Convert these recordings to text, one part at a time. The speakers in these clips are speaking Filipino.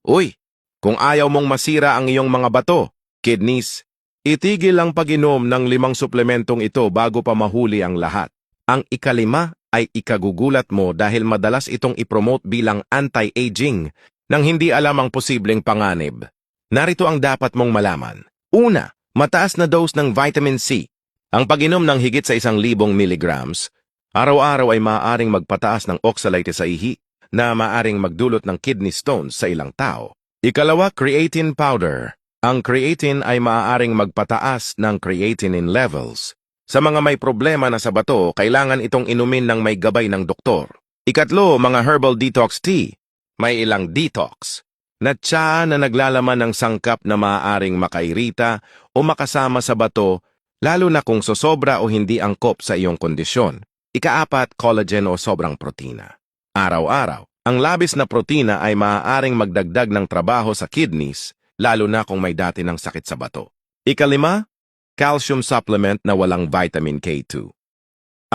Uy, kung ayaw mong masira ang iyong mga bato, kidneys, itigil ang pag-inom ng 5 suplementong ito bago pa mahuli ang lahat. Ang ikalima ay ikagugulat mo dahil madalas itong ipromote bilang anti-aging nang hindi alam ang posibleng panganib. Narito ang dapat mong malaman. Una, mataas na dose ng vitamin C. Ang pag-inom ng higit sa 1,000 milligrams, araw-araw ay maaaring magpataas ng oxalate sa ihi na maaaring magdulot ng kidney stones sa ilang tao. Ikalawa, creatine powder. Ang creatine ay maaaring magpataas ng creatinine levels. Sa mga may problema na sa bato, kailangan itong inumin ng may gabay ng doktor. Ikatlo, mga herbal detox tea. May ilang detox na tsaa na naglalaman ng sangkap na maaaring makairita o makasama sa bato, lalo na kung sosobra o hindi angkop sa iyong kondisyon. Ikaapat, collagen o sobrang protina. Araw-araw, ang labis na protina ay maaaring magdagdag ng trabaho sa kidneys, lalo na kung may dati ng sakit sa bato. Ikalima, calcium supplement na walang vitamin K2.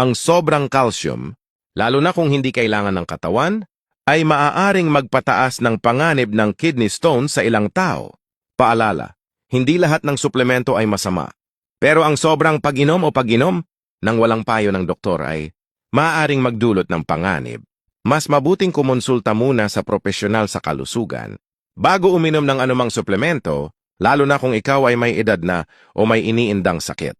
Ang sobrang calcium, lalo na kung hindi kailangan ng katawan, ay maaaring magpataas ng panganib ng kidney stones sa ilang tao. Paalala, hindi lahat ng suplemento ay masama. Pero ang sobrang pag-inom o pag-inom ng walang payo ng doktor ay maaaring magdulot ng panganib. Mas mabuting kumonsulta muna sa profesional sa kalusugan bago uminom ng anumang suplemento, lalo na kung ikaw ay may edad na o may iniindang sakit.